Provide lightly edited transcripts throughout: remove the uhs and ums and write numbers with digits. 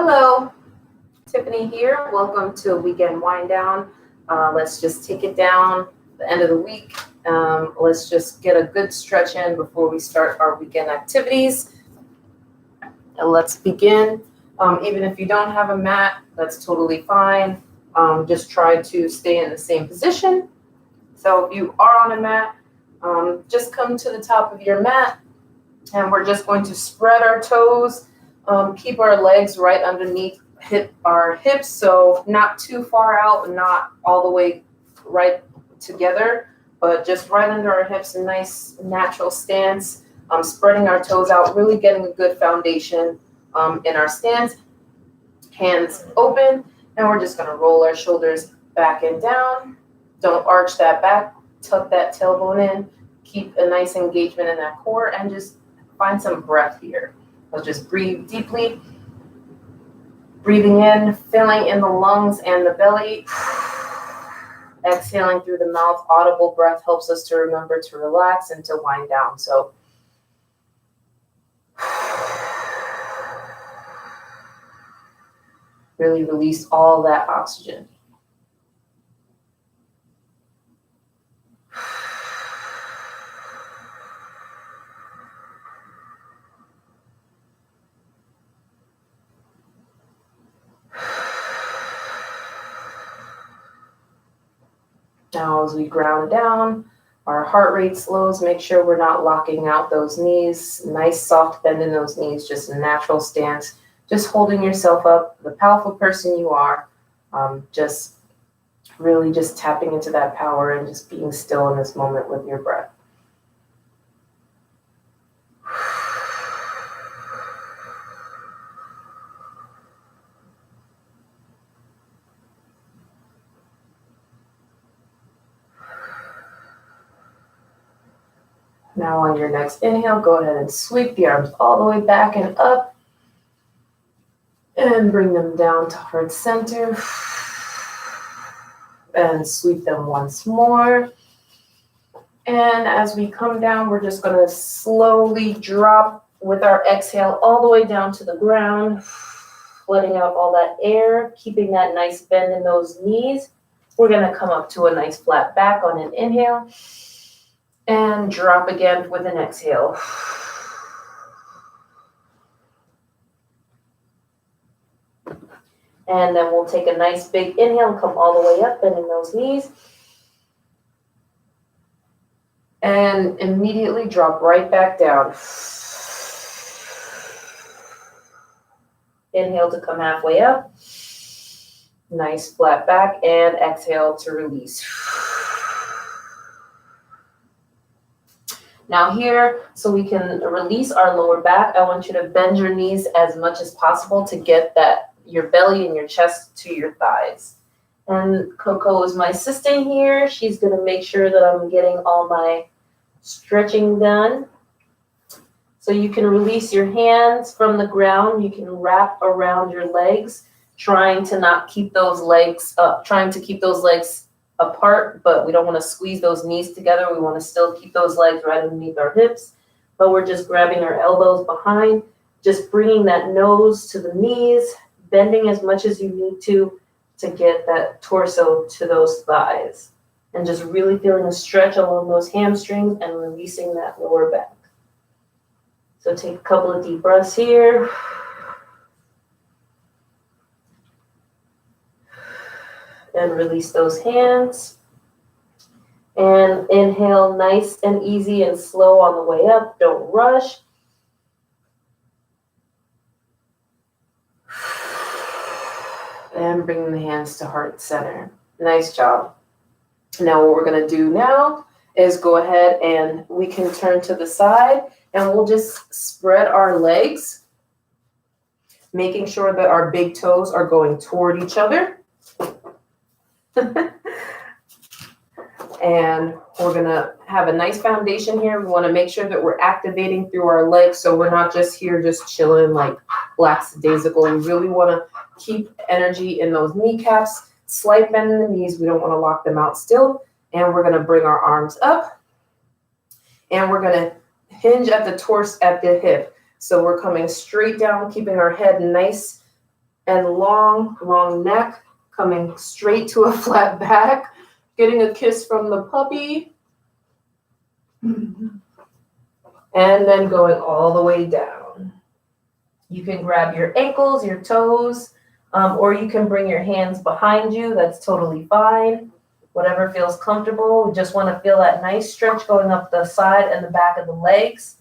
Hello, Tiffany here. Welcome to Weekend Wind Down. Let's just take it down the end of the week. Let's just get a good stretch in before we start our weekend activities. And let's begin. Even if you don't have a mat, that's totally fine. Just try to stay in the same position. So if you are on a mat, just come to the top of your mat, and we're just going to spread our toes. Keep our legs right underneath our hips, so not too far out, not all the way right together, but just right under our hips, a nice natural stance. Spreading our toes out, really getting a good foundation in our stance. Hands open, and we're just going to roll our shoulders back and down. Don't arch that back, tuck that tailbone in, keep a nice engagement in that core, and just find some breath here. Let's just breathe deeply. Breathing in, filling in the lungs and the belly. Exhaling through the mouth. Audible breath helps us to remember to relax and to wind down. So really release all that oxygen. Now as we ground down, our heart rate slows. Make sure we're not locking out those knees. Nice soft bend in those knees, just a natural stance. Just holding yourself up, the powerful person you are. Just really just tapping into that power and just being still in this moment with your breath. Now on your next inhale, go ahead and sweep the arms all the way back and up. And bring them down to heart center. And sweep them once more. And as we come down, we're just going to slowly drop with our exhale all the way down to the ground. Letting out all that air, keeping that nice bend in those knees. We're going to come up to a nice flat back on an inhale. And drop again with an exhale. And then we'll take a nice big inhale and come all the way up, bending those knees. And immediately drop right back down. Inhale to come halfway up. Nice flat back, and exhale to release. Now here, so we can release our lower back, I want you to bend your knees as much as possible to get that your belly and your chest to your thighs. And Coco is my assistant here. She's going to make sure that I'm getting all my stretching done. So you can release your hands from the ground. You can wrap around your legs, trying to not keep those legs up, trying to keep those legs apart, but we don't want to squeeze those knees together. We want to still keep those legs right underneath our hips, but we're just grabbing our elbows behind, just bringing that nose to the knees, bending as much as you need to get that torso to those thighs, and just really feeling a stretch along those hamstrings and releasing that lower back. So take a couple of deep breaths here. And release those hands. And inhale nice and easy and slow on the way up. Don't rush. And bring the hands to heart center. Nice job. Now what we're going to do now is go ahead and we can turn to the side and we'll just spread our legs, making sure that our big toes are going toward each other. And we're going to have a nice foundation here. We want to make sure that we're activating through our legs, so we're not just here just chilling like lackadaisical. We really want to keep energy in those kneecaps, slight bend in the knees. We don't want to lock them out still. And we're going to bring our arms up. And we're going to hinge at the torso, at the hip. So we're coming straight down, keeping our head nice and long, long neck, coming straight to a flat back, getting a kiss from the puppy, and then going all the way down. You can grab your ankles, your toes, or you can bring your hands behind you. That's totally fine. Whatever feels comfortable. We just want to feel that nice stretch going up the side and the back of the legs.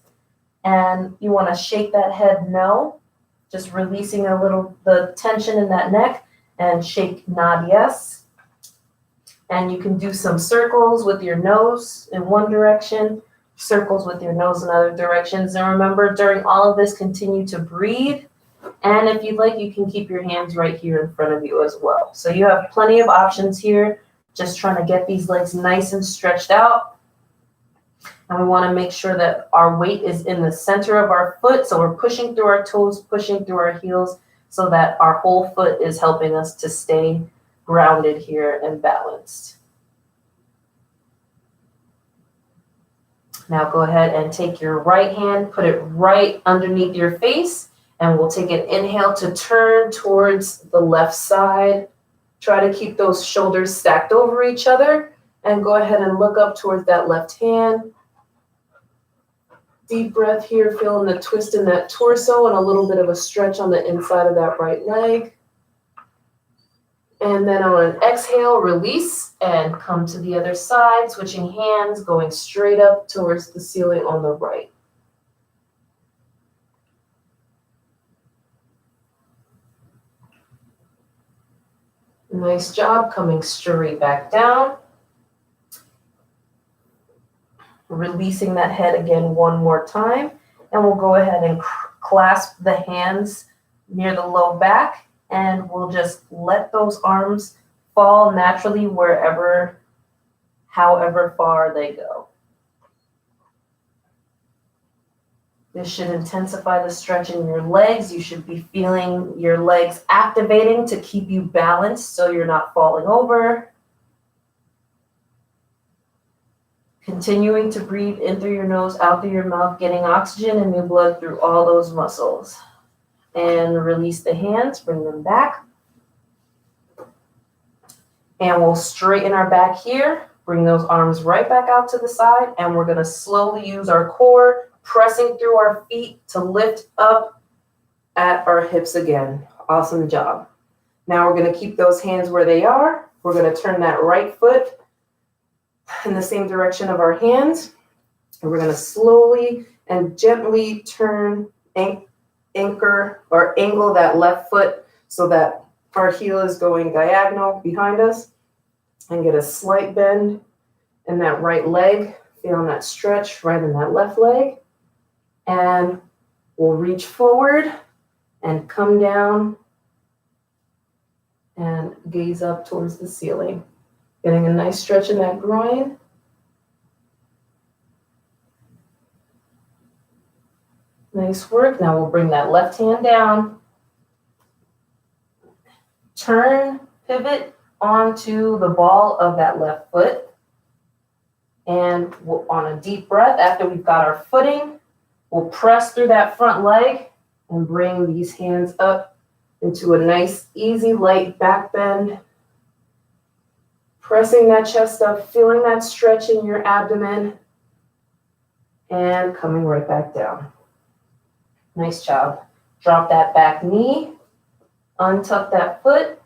And you want to shake that head no, just releasing a little the tension in that neck, and shake nod yes. And you can do some circles with your nose in one direction, circles with your nose in other directions. And remember, during all of this, continue to breathe. And if you'd like, you can keep your hands right here in front of you as well. So you have plenty of options here, just trying to get these legs nice and stretched out. And we want to make sure that our weight is in the center of our foot. So we're pushing through our toes, pushing through our heels, so that our whole foot is helping us to stay grounded here and balanced. Now go ahead and take your right hand, put it right underneath your face, and we'll take an inhale to turn towards the left side. Try to keep those shoulders stacked over each other, and go ahead and look up towards that left hand. Deep breath here, feeling the twist in that torso and a little bit of a stretch on the inside of that right leg. And then on an exhale, release and come to the other side, switching hands, going straight up towards the ceiling on the right. Nice job, coming straight back down. Releasing that head again one more time. And we'll go ahead and clasp the hands near the low back. And we'll just let those arms fall naturally wherever, however far they go. This should intensify the stretch in your legs. You should be feeling your legs activating to keep you balanced so you're not falling over. Continuing to breathe in through your nose, out through your mouth, getting oxygen and new blood through all those muscles. And release the hands, bring them back. And we'll straighten our back here, bring those arms right back out to the side, and we're gonna slowly use our core, pressing through our feet to lift up at our hips again. Awesome job. Now we're gonna keep those hands where they are. We're gonna turn that right foot in the same direction of our hands. And we're gonna slowly and gently turn, anchor or angle that left foot so that our heel is going diagonal behind us, and get a slight bend in that right leg, feeling that stretch right in that left leg. And we'll reach forward and come down and gaze up towards the ceiling. Getting a nice stretch in that groin. Nice work. Now we'll bring that left hand down. Turn, pivot onto the ball of that left foot. And we'll, on a deep breath, after we've got our footing, we'll press through that front leg and bring these hands up into a nice, easy, light back bend. Pressing that chest up, feeling that stretch in your abdomen, and coming right back down. Nice job. Drop that back knee, untuck that foot,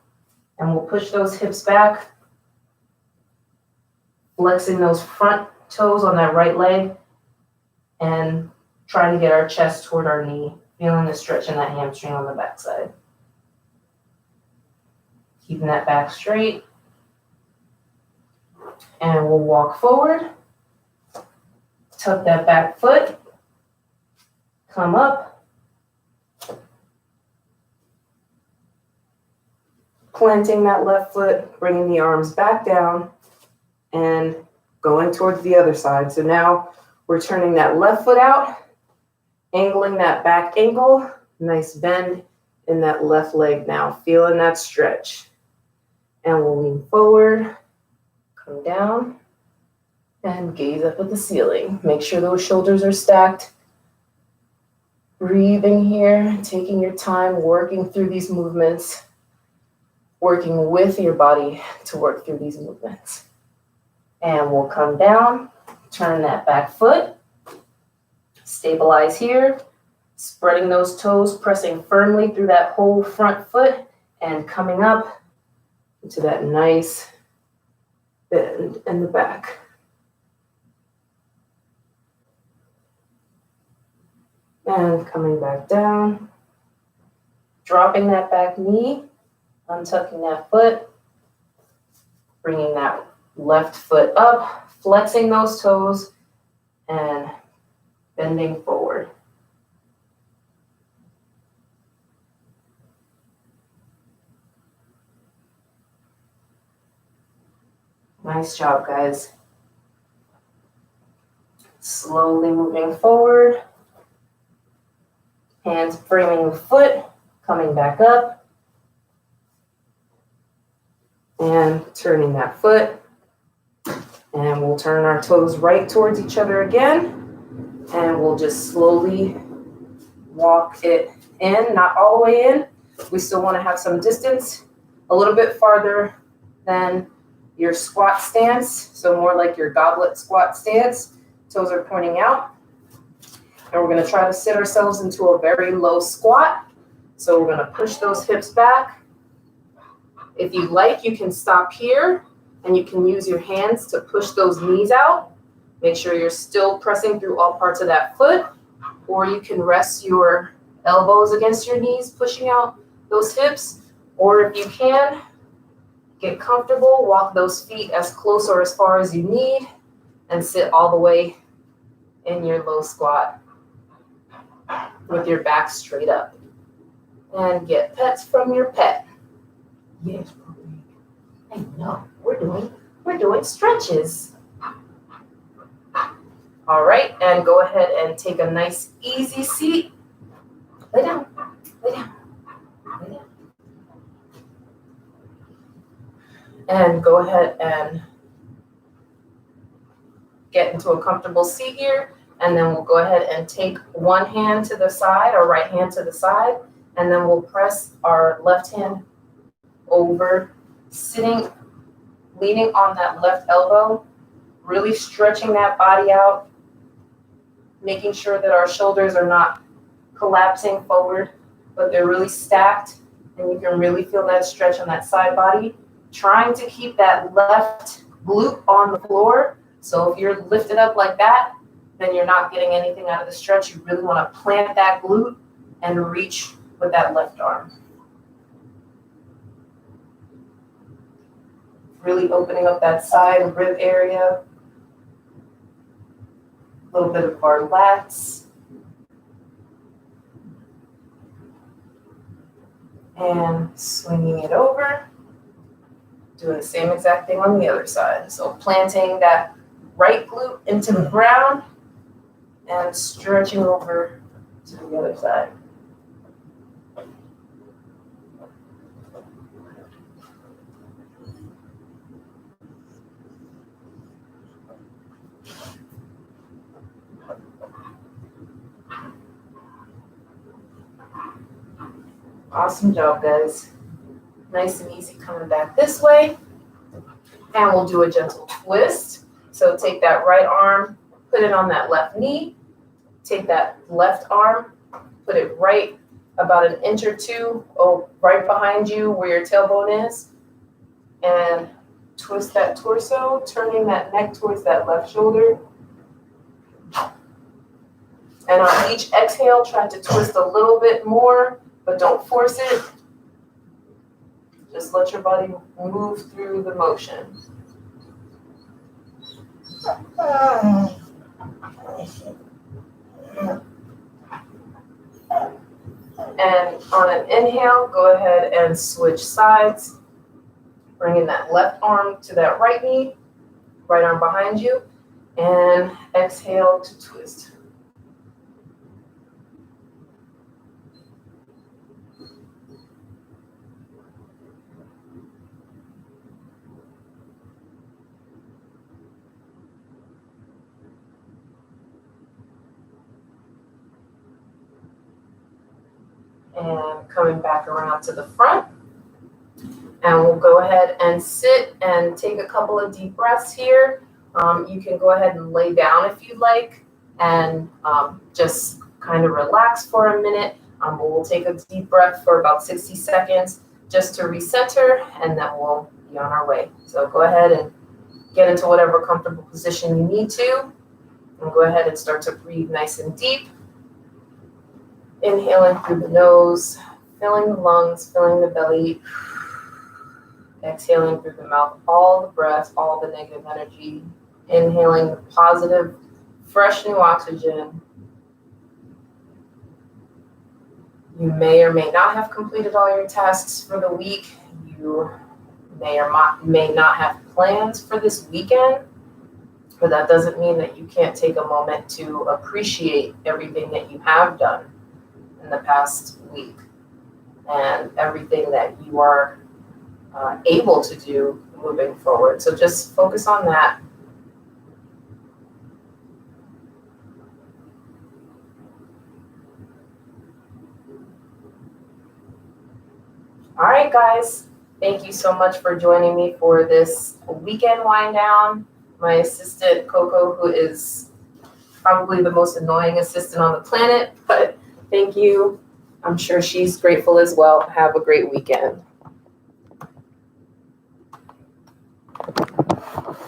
and we'll push those hips back, flexing those front toes on that right leg, and trying to get our chest toward our knee, feeling the stretch in that hamstring on the backside. Keeping that back straight. And we'll walk forward, tuck that back foot, come up, planting that left foot, bringing the arms back down, and going towards the other side. So now we're turning that left foot out, angling that back ankle, nice bend in that left leg now, feeling that stretch. And we'll lean forward. Come down and gaze up at the ceiling. Make sure those shoulders are stacked. Breathing here, taking your time, working through these movements, working with your body to work through these movements. And we'll come down, turn that back foot, stabilize here, spreading those toes, pressing firmly through that whole front foot, and coming up into that nice bend in the back. And coming back down, dropping that back knee, untucking that foot, bringing that left foot up, flexing those toes, and bending forward. Nice job, guys. Slowly moving forward. Hands framing the foot, coming back up. And turning that foot. And we'll turn our toes right towards each other again. And we'll just slowly walk it in, not all the way in. We still want to have some distance, a little bit farther than your squat stance. So more like your goblet squat stance. Toes are pointing out. And we're going to try to sit ourselves into a very low squat. So we're going to push those hips back. If you'd like, you can stop here and you can use your hands to push those knees out. Make sure you're still pressing through all parts of that foot, or you can rest your elbows against your knees, pushing out those hips. Or if you can, get comfortable, walk those feet as close or as far as you need, and sit all the way in your low squat with your back straight up. And get pets from your pet. Yes, I know. We're doing stretches. All right, and go ahead and take a nice easy seat. Lay down, lay down, lay down. And go ahead and get into a comfortable seat here. And then we'll go ahead and take one hand to the side, our right hand to the side, and then we'll press our left hand over, sitting, leaning on that left elbow, really stretching that body out, making sure that our shoulders are not collapsing forward, but they're really stacked, and you can really feel that stretch on that side body. Trying to keep that left glute on the floor. So if you're lifted up like that, then you're not getting anything out of the stretch. You really want to plant that glute and reach with that left arm. Really opening up that side rib area. A little bit of our lats. And swinging it over. Doing the same exact thing on the other side. So planting that right glute into the ground and stretching over to the other side. Awesome job, guys. Nice and easy coming back this way. And we'll do a gentle twist. So take that right arm, put it on that left knee. Take that left arm, put it right about an inch or two, right behind you where your tailbone is. And twist that torso, turning that neck towards that left shoulder. And on each exhale, try to twist a little bit more, but don't force it. Just let your body move through the motion. And on an inhale, go ahead and switch sides. Bringing that left arm to that right knee, right arm behind you, and exhale to twist. And coming back around to the front. And we'll go ahead and sit and take a couple of deep breaths here. You can go ahead and lay down if you'd like and just kind of relax for a minute. We'll take a deep breath for about 60 seconds just to recenter, and then we'll be on our way. So go ahead and get into whatever comfortable position you need to. And go ahead and start to breathe nice and deep. Inhaling through the nose, filling the lungs, filling the belly. Exhaling through the mouth, all the breath, all the negative energy. Inhaling the positive, fresh new oxygen. You may or may not have completed all your tasks for the week. You may or may not have plans for this weekend, but that doesn't mean that you can't take a moment to appreciate everything that you have done in the past week and everything that you are able to do moving forward. So just focus on that. All right, guys. Thank you so much for joining me for this weekend wind down. My assistant, Coco, who is probably the most annoying assistant on the planet, but thank you. I'm sure she's grateful as well. Have a great weekend.